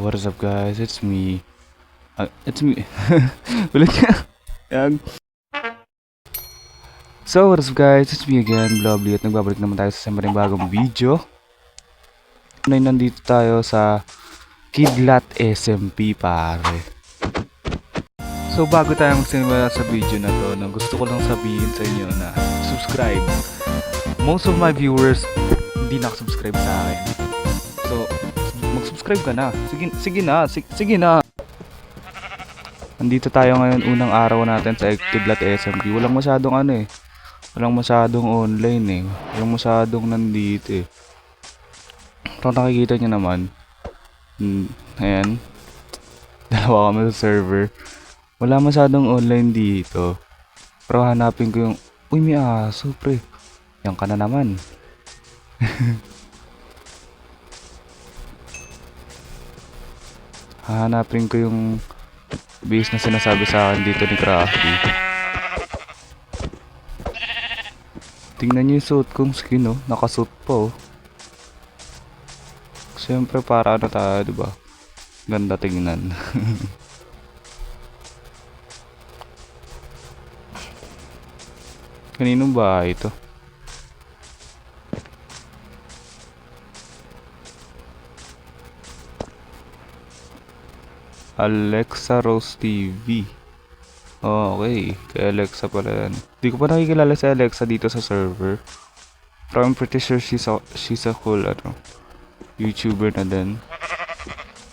What is up guys? It's me. It's me. Ulit niya. Yan. So what is up guys? It's me again, Blobly, at nagbabalik naman tayo sa isang bagong video. Ngayon nandito tayo sa Kidlat SMP pare. So bago tayo magsimula sa video na to, gusto ko lang sabihin sa inyo na subscribe. Most of my viewers hindi nakasubscribe sa akin. So mag-subscribe ka na. Sige na. Nandito tayo ngayon, unang araw natin sa Kidlat SMP. Walang masyadong online Walang masyadong nandito Kung nakikita nyo naman, ayan, dalawa kami sa server. Wala masyadong online dito. Pero hanapin ko yung, uy may aso pre. Yan ka na naman. Hahanapin ko yung base na sinasabi sa akin dito ni Crafty. Tingnan nyo yung suit kong skin nakasuit pa Siyempre para ano tayo, diba? Ganda tingnan. Kaninong bahay ito? Alexa Rose TV. Okay, kay Alexa pala yan. Di ko pa nakikilala si Alexa dito sa server. Pero I'm pretty sure she's a cool YouTuber na din.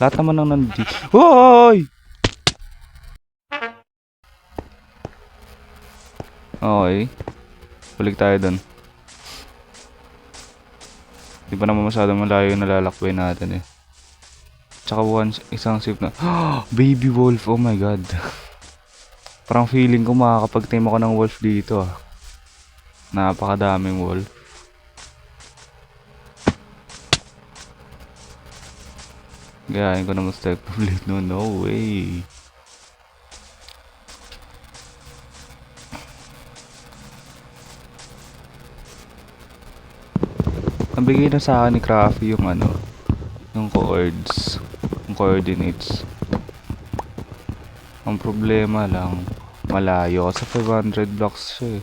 Lahat naman ng nandito. Hoy! Okay. Balik tayo dun. Di pa naman masyadong malayo yung nalalakbay natin Tsaka isang sip na Baby wolf, oh my god. Parang feeling ko makakapag-tame ako ng wolf dito Napakadaming wolf. Gayahin ko na mag-step ulit. No way. Nabigay na sa akin ni Crafty yung yung coordinates. Ang problema lang, malayo sa 500 blocks siya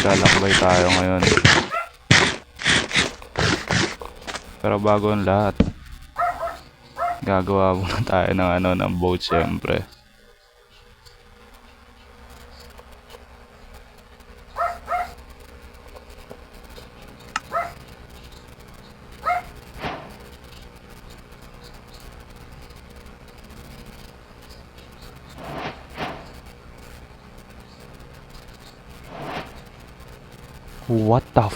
Lalakbay tayo ngayon. Pero bago ang lahat, gagawa muna tayo ng boat syempre. What the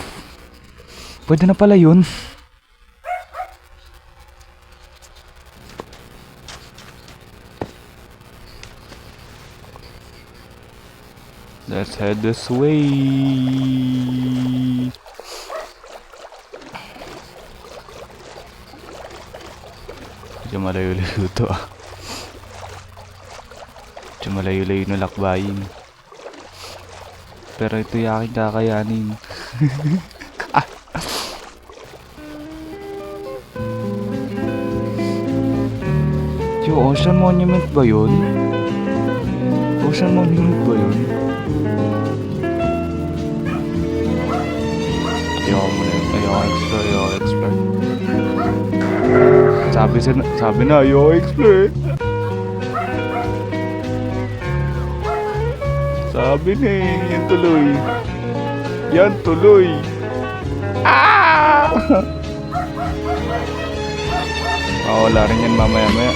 Pwede na pala yun. Let's head this way. Medyo malayo-layo to Medyo malayo-layo na lakbayin. Pero ito yung aking kakayanin. Yo, Ocean Monument ba yun? Ocean Monument ba yun? Ayoko explore. Sabi na, ayoko explore. Sabi na yan tuloy. Wala rin yan mamaya.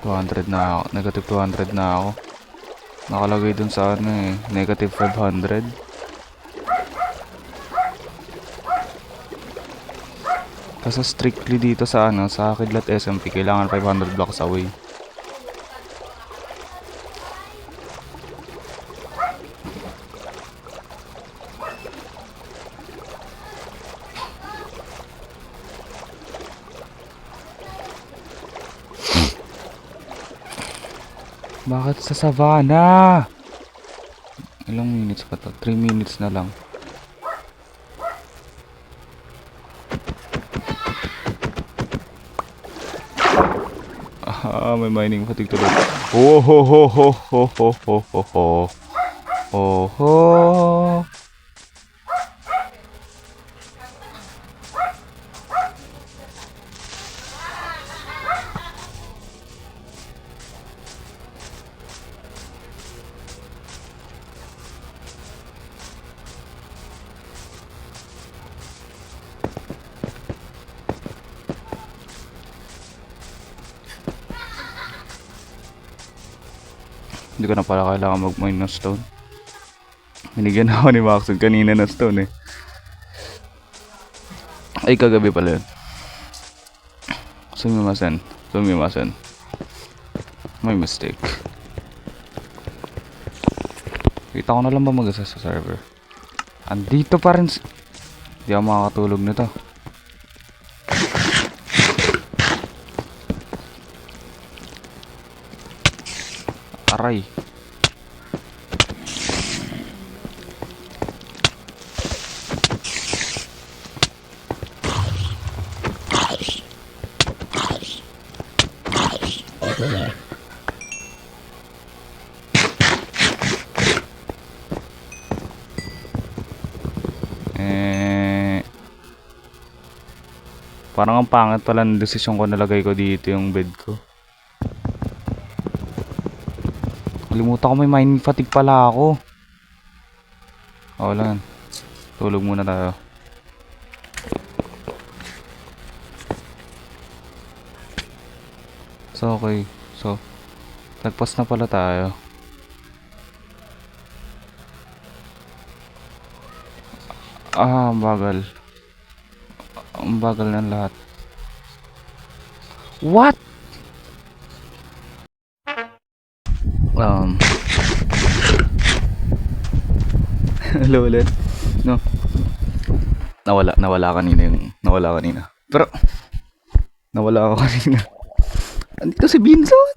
200 na ako. Negative 200 na ako. Nakalagay dun sa ano eh. Negative 500. Kasi strictly dito sa ano, sa Kidlat SMP, kailangan 500 blocks away. Bakit sa savannah? Ilang minutes pa to? 3 minutes na lang. Ah, may mining fatigue tuloy. Oh ho ho ho ho ho ho ho ho. Oh ho. Hindi ko na pala kailangan mag-mine ng stone. Binigyan ako ni Maxon kanina ng stone eh. Ay, kagabi pala yun. Sumimasen. My mistake. Kita ko na lang ba mag-asa sa server? Andito pa rin. Hindi ako makakatulog nito. Aray. Parang ang pangit pala ng desisyon ko, nalagay ko dito yung bed ko. Kalimutan ko may mining fatigue pala ako. O lang. Tulog muna tayo. So okay. So nagpas na pala tayo. Ang bagal. Ang bagal ng lahat. What? Hello ulit. No. Nawala kanina. Pero nawala ako kanina. Andito si Binson.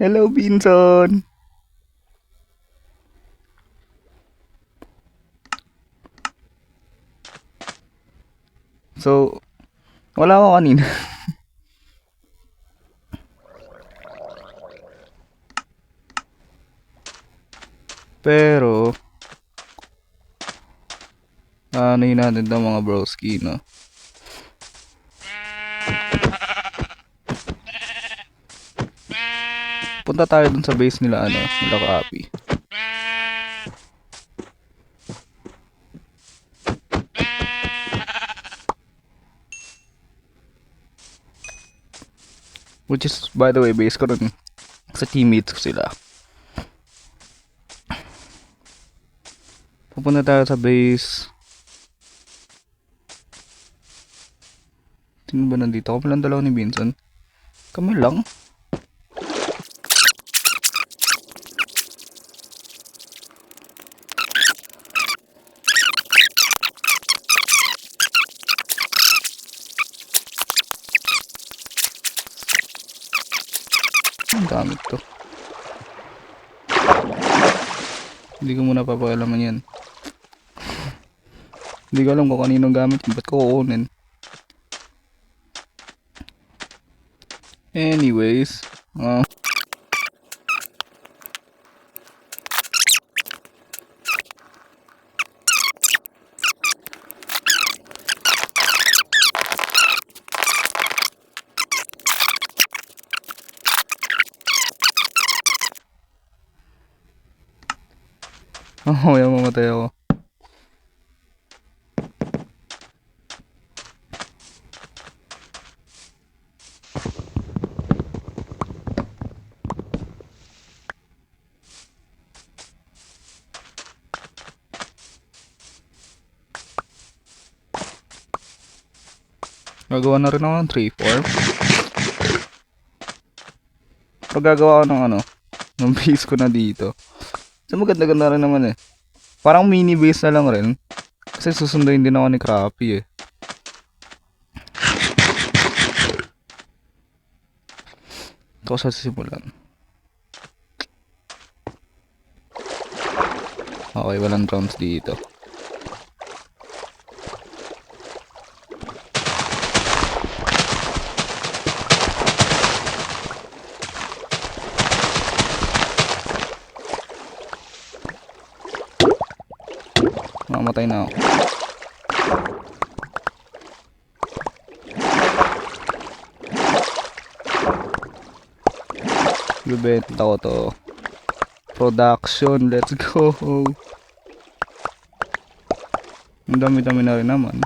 Hello Binson. So, wala ako kanina. Pero anahin natin ng mga broski, no? Punta tayo dun sa base nila, nila Kapi. Which is, by the way, base ko rin sa teammates ko sila. Pupunta tayo sa base. Sino ba nandito? Ako palang dalawa ni Vincent. Kami lang. Ang gamit to. Hindi ko muna papakalaman yan. Hindi ko alam kung kaninong gamit yun. Ba't ko kukunin? Anyways. Yan mamatay ako. Gagawa na rin ako ng tree farm. Pag gagawa ko ng ng base ko na dito. So maganda-ganda rin naman eh. Parang mini base na lang rin. Kasi susunduin din ako ni Crappy eh. Ito ko sa simulan. Okay, walang drums dito. Mamatay na ako. Bibenta ko to. Production, let's go. Ang dami-dami na rin naman.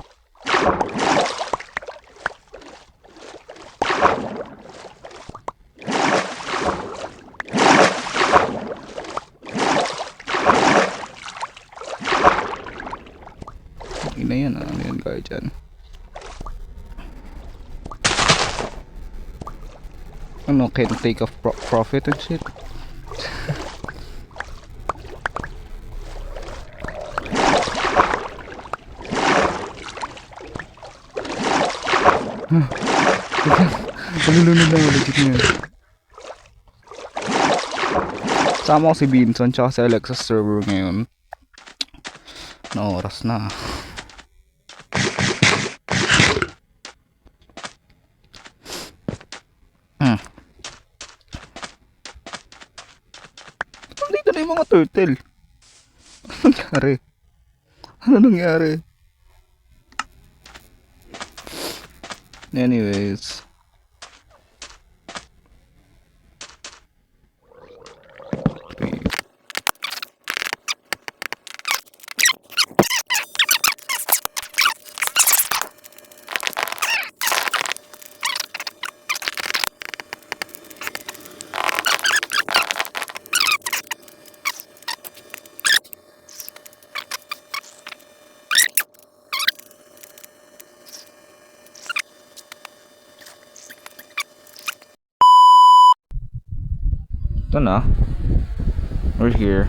Ina yan, ano yun kaya dyan? Ano, can take a profit and shit? Malulunod lang legit niya. Sama ko si Binson tsaka si Alex sa server ngayon. Na oras na. Nandito na yung mga turtle. Ano nangyari? Ano nangyari? Anyways. Ito na. We're here.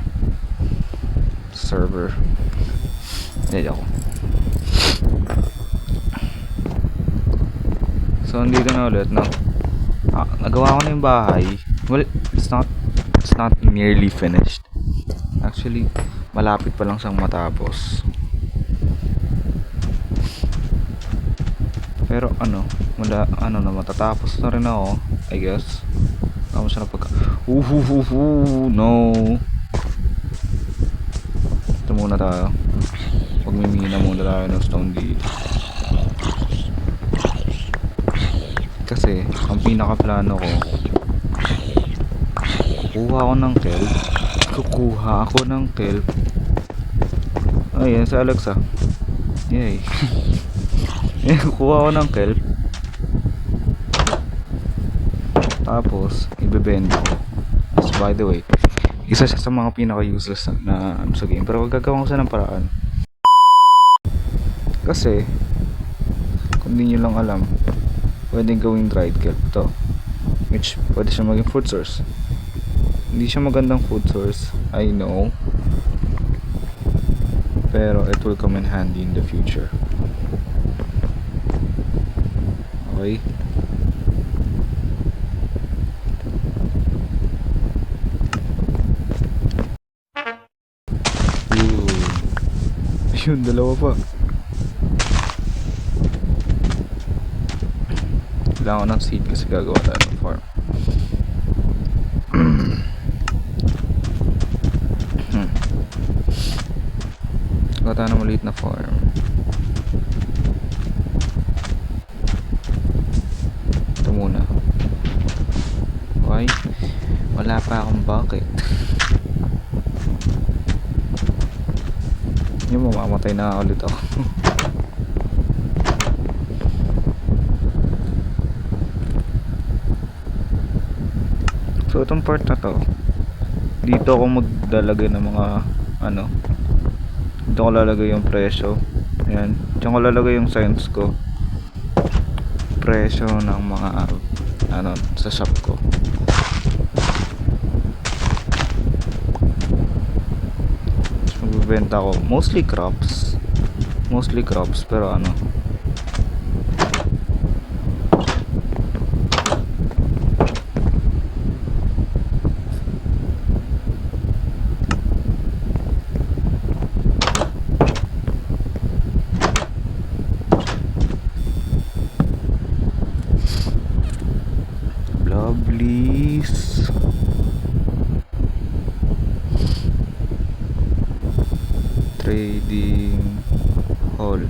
Server. Hindi ako. So, nandito na ulit, no? Nagawa ko na yung bahay. Well, it's not nearly finished. Actually, malapit pa lang siyang matapos. Pero matatapos na rin ako, I guess. Tama siya na pagka... no. Ito muna tayo. Pagmimina muna tayo ng stone dito. Kasi, ang pinaka-plano ko, kukuha ako ng kelp. Ayan, si Alexa. Yay. Kukuha ako ng kelp. Tapos, ibebenta ko. By the way, isa siya sa mga pinaka-useless na sa game. Pero gagawin ko siya ng paraan. Kasi, kung di nyo lang alam, pwedeng gawing dried kelp to. Which, pwede siya maging food source. Hindi siya magandang food source, I know. Pero, it will come in handy in the future. Okay? Yun, dalawa pa. Kailangan ko ng seed kasi gagawa tayo ng farm. Gagawa tayo ng maliit na farm. Ito muna. Why? Wala pa akong bucket. Yung mamamatay na ulit ako. So itong part na to, dito ako maglalagay ng mga dito ko lalagay yung presyo. Ayan, diyan ko lalagay yung signs ko. presyo ng mga ano sa shop ko. Magbebenta ko mostly crops pero ano, Lovelies. Trading hall.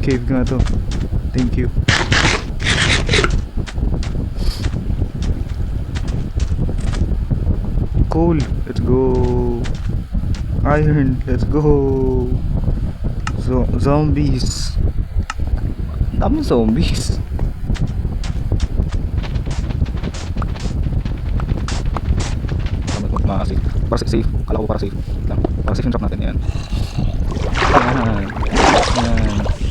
Cave nga to. Thank you. Coal. Let's go. Iron. Let's go. Zombies. Ang daming zombies. Safe. Para safe. Kala ko para safe lang. Para safe yung trap natin. Yan. Yan.